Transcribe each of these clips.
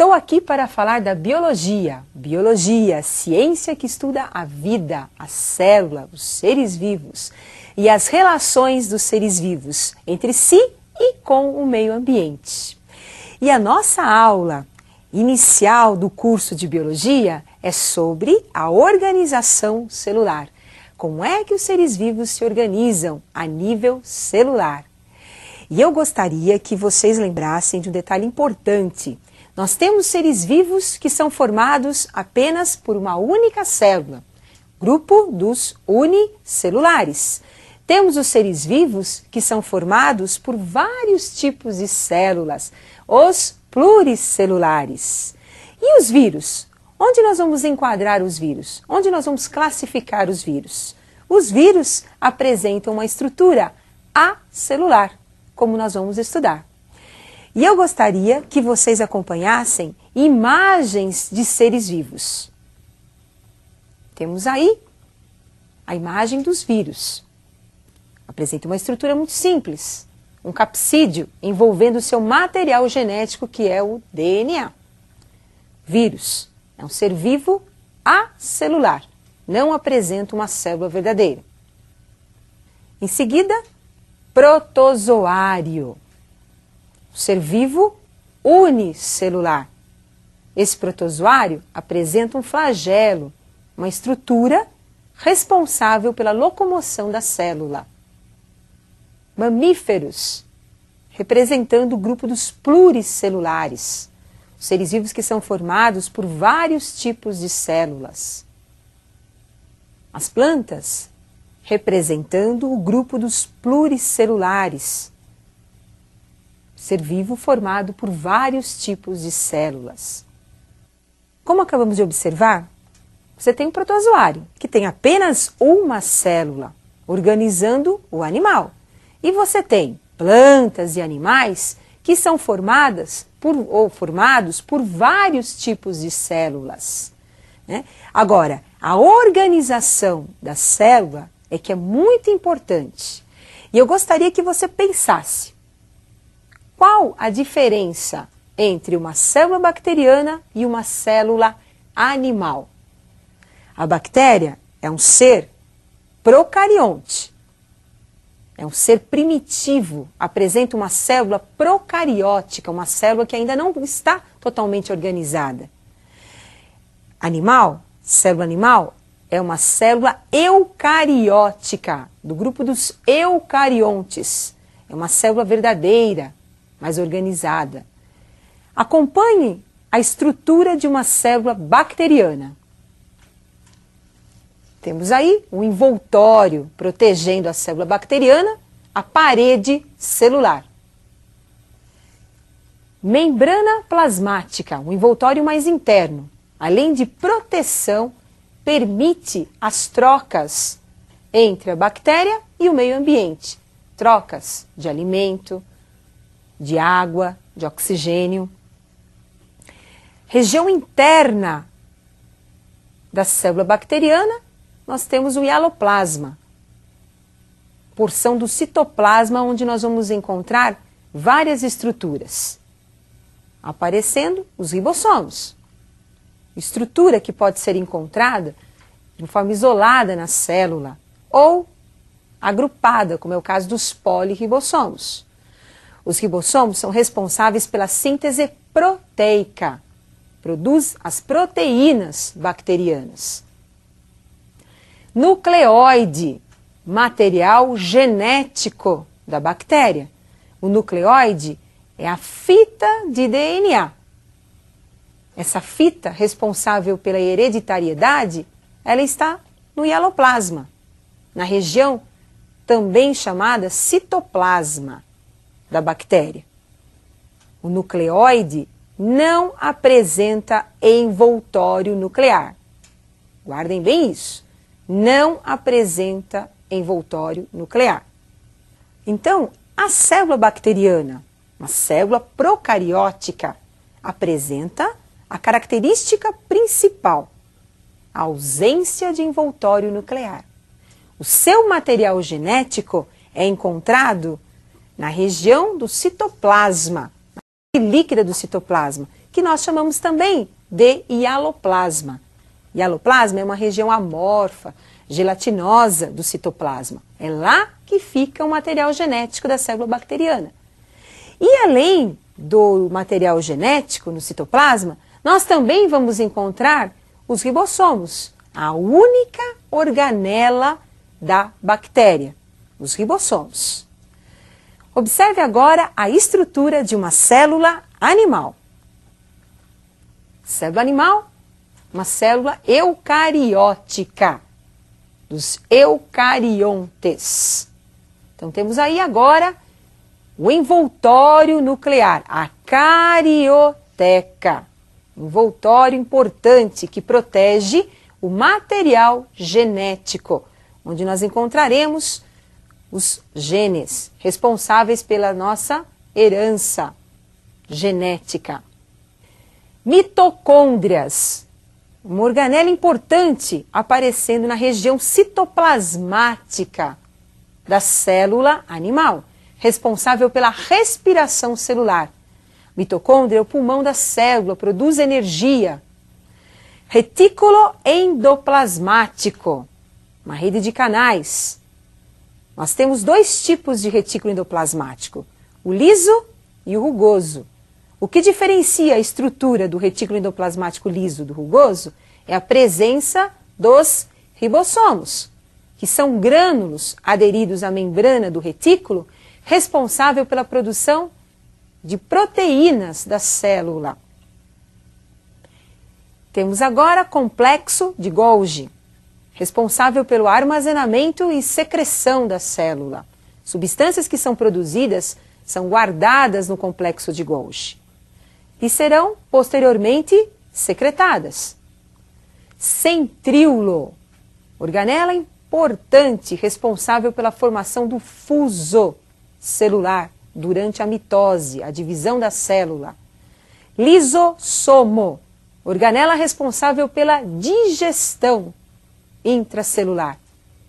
Estou aqui para falar da biologia. Biologia, ciência que estuda a vida, a célula, os seres vivos e as relações dos seres vivos entre si e com o meio ambiente. E a nossa aula inicial do curso de biologia é sobre a organização celular. Como é que os seres vivos se organizam a nível celular? E eu gostaria que vocês lembrassem de um detalhe importante. Nós temos seres vivos que são formados apenas por uma única célula, grupo dos unicelulares. Temos os seres vivos que são formados por vários tipos de células, os pluricelulares. E os vírus? Onde nós vamos enquadrar os vírus? Onde nós vamos classificar os vírus? Os vírus apresentam uma estrutura acelular, como nós vamos estudar. E eu gostaria que vocês acompanhassem imagens de seres vivos. Temos aí a imagem dos vírus. Apresenta uma estrutura muito simples, um capsídeo envolvendo o seu material genético, que é o DNA. Vírus é um ser vivo acelular, não apresenta uma célula verdadeira. Em seguida, protozoário. Ser vivo unicelular. Esse protozoário apresenta um flagelo, uma estrutura responsável pela locomoção da célula. Mamíferos, representando o grupo dos pluricelulares, seres vivos que são formados por vários tipos de células. As plantas, representando o grupo dos pluricelulares, ser vivo formado por vários tipos de células. Como acabamos de observar, você tem um protozoário, que tem apenas uma célula, organizando o animal. E você tem plantas e animais que são formados por vários tipos de células, né? Agora, a organização da célula é que é muito importante. E eu gostaria que você pensasse. Qual a diferença entre uma célula bacteriana e uma célula animal? A bactéria é um ser procarionte, é um ser primitivo, apresenta uma célula procariótica, uma célula que ainda não está totalmente organizada. Célula animal, é uma célula eucariótica, do grupo dos eucariontes, é uma célula verdadeira, mais organizada. Acompanhe a estrutura de uma célula bacteriana. Temos aí um envoltório protegendo a célula bacteriana, a parede celular. Membrana plasmática, um envoltório mais interno. Além de proteção, permite as trocas entre a bactéria e o meio ambiente. Trocas de alimento, de água, de oxigênio. Região interna da célula bacteriana, nós temos o hialoplasma, porção do citoplasma onde nós vamos encontrar várias estruturas. Aparecendo os ribossomos, estrutura que pode ser encontrada de forma isolada na célula ou agrupada, como é o caso dos poliribossomos. Os ribossomos são responsáveis pela síntese proteica, produz as proteínas bacterianas. Nucleóide, material genético da bactéria. O nucleóide é a fita de DNA. Essa fita, responsável pela hereditariedade, ela está no hialoplasma, na região também chamada citoplasma da bactéria. O nucleóide não apresenta envoltório nuclear. Guardem bem isso. Não apresenta envoltório nuclear. Então, a célula bacteriana, uma célula procariótica, apresenta a característica principal, a ausência de envoltório nuclear. O seu material genético é encontrado na região do citoplasma, na parte líquida do citoplasma, que nós chamamos também de hialoplasma. Hialoplasma é uma região amorfa, gelatinosa do citoplasma. É lá que fica o material genético da célula bacteriana. E além do material genético no citoplasma, nós também vamos encontrar os ribossomos, a única organela da bactéria, os ribossomos. Observe agora a estrutura de uma célula animal. Célula animal, uma célula eucariótica, dos eucariontes. Então temos aí agora o envoltório nuclear, a carioteca. Envoltório importante que protege o material genético, onde nós encontraremos os genes responsáveis pela nossa herança genética. Mitocôndrias, uma organela importante aparecendo na região citoplasmática da célula animal, responsável pela respiração celular. Mitocôndria é o pulmão da célula, produz energia. Retículo endoplasmático, uma rede de canais. Nós temos dois tipos de retículo endoplasmático, o liso e o rugoso. O que diferencia a estrutura do retículo endoplasmático liso do rugoso é a presença dos ribossomos, que são grânulos aderidos à membrana do retículo, responsável pela produção de proteínas da célula. Temos agora complexo de Golgi, responsável pelo armazenamento e secreção da célula. Substâncias que são produzidas são guardadas no complexo de Golgi e serão posteriormente secretadas. Centríolo, organela importante responsável pela formação do fuso celular durante a mitose, a divisão da célula. Lisossomo, organela responsável pela digestão intracelular.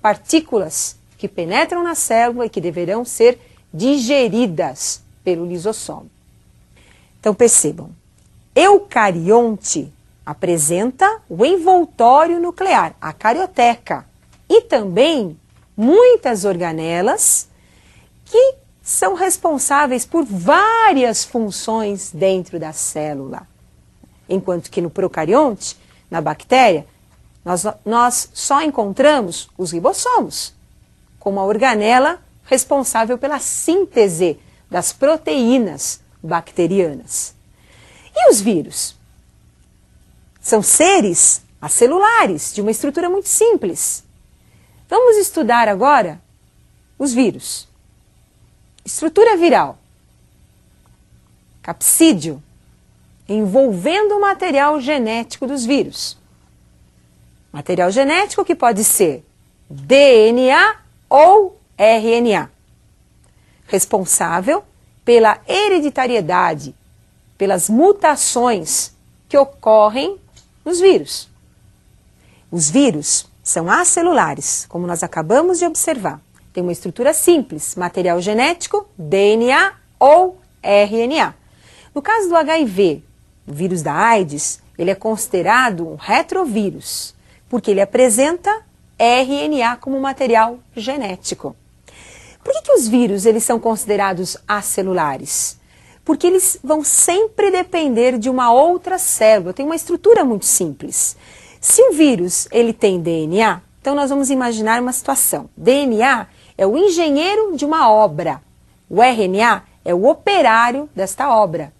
Partículas que penetram na célula e que deverão ser digeridas pelo lisossomo. Então percebam, eucarionte apresenta o envoltório nuclear, a carioteca, e também muitas organelas que são responsáveis por várias funções dentro da célula. Enquanto que no procarionte, na bactéria, nós só encontramos os ribossomos, como a organela responsável pela síntese das proteínas bacterianas. E os vírus? São seres acelulares, de uma estrutura muito simples. Vamos estudar agora os vírus. Estrutura viral. Capsídeo, envolvendo o material genético dos vírus. Material genético que pode ser DNA ou RNA. Responsável pela hereditariedade, pelas mutações que ocorrem nos vírus. Os vírus são acelulares, como nós acabamos de observar. Tem uma estrutura simples, material genético, DNA ou RNA. No caso do HIV, o vírus da AIDS, ele é considerado um retrovírus, porque ele apresenta RNA como material genético. Por que os vírus eles são considerados acelulares? Porque eles vão sempre depender de uma outra célula, tem uma estrutura muito simples. Se o vírus ele tem DNA, então nós vamos imaginar uma situação. DNA é o engenheiro de uma obra, o RNA é o operário desta obra.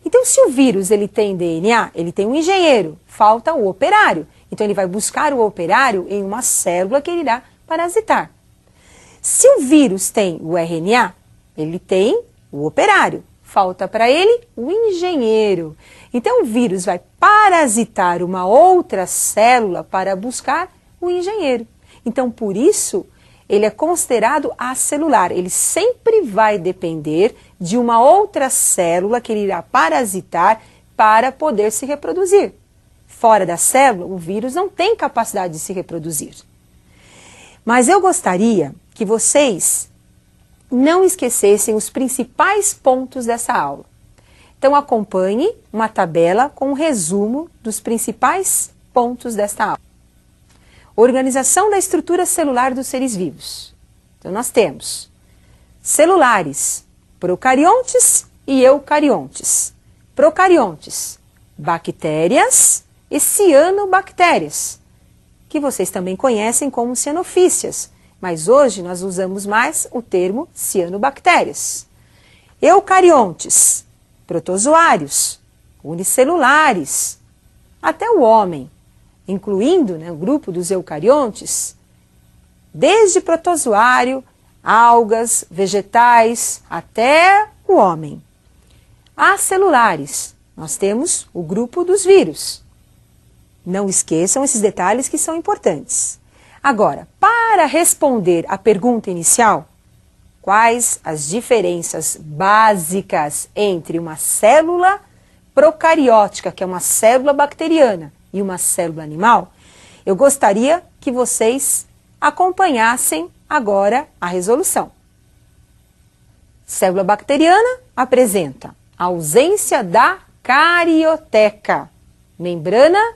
Então se o vírus ele tem DNA, ele tem um engenheiro, falta o operário. Então ele vai buscar o operário em uma célula que ele irá parasitar. Se o vírus tem o RNA, ele tem o operário. Falta para ele o engenheiro. Então o vírus vai parasitar uma outra célula para buscar o engenheiro. Então por isso ele é considerado acelular. Ele sempre vai depender de uma outra célula que ele irá parasitar para poder se reproduzir. Fora da célula, o vírus não tem capacidade de se reproduzir. Mas eu gostaria que vocês não esquecessem os principais pontos dessa aula. Então acompanhe uma tabela com um resumo dos principais pontos desta aula. Organização da estrutura celular dos seres vivos. Então nós temos celulares, procariontes e eucariontes. Procariontes, bactérias e cianobactérias, que vocês também conhecem como cianofícias, mas hoje nós usamos mais o termo cianobactérias. Eucariontes, protozoários, unicelulares, até o homem, incluindo, o grupo dos eucariontes, desde protozoário, algas, vegetais, até o homem. Acelulares, nós temos o grupo dos vírus. Não esqueçam esses detalhes que são importantes. Agora, para responder à pergunta inicial, quais as diferenças básicas entre uma célula procariótica, que é uma célula bacteriana, e uma célula animal, eu gostaria que vocês acompanhassem agora a resolução. Célula bacteriana apresenta a ausência da carioteca, membrana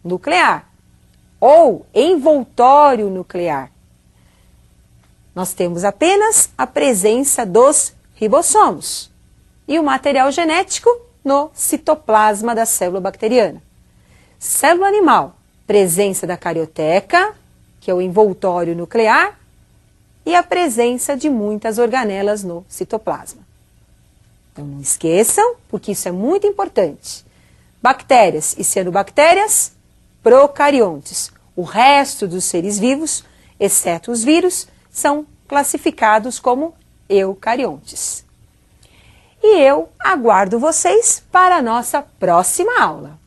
nuclear, ou envoltório nuclear. Nós temos apenas a presença dos ribossomos e o material genético no citoplasma da célula bacteriana. Célula animal, presença da carioteca, que é o envoltório nuclear, e a presença de muitas organelas no citoplasma. Então não esqueçam, porque isso é muito importante. Bactérias e cianobactérias, procariontes. O resto dos seres vivos, exceto os vírus, são classificados como eucariontes. E eu aguardo vocês para a nossa próxima aula.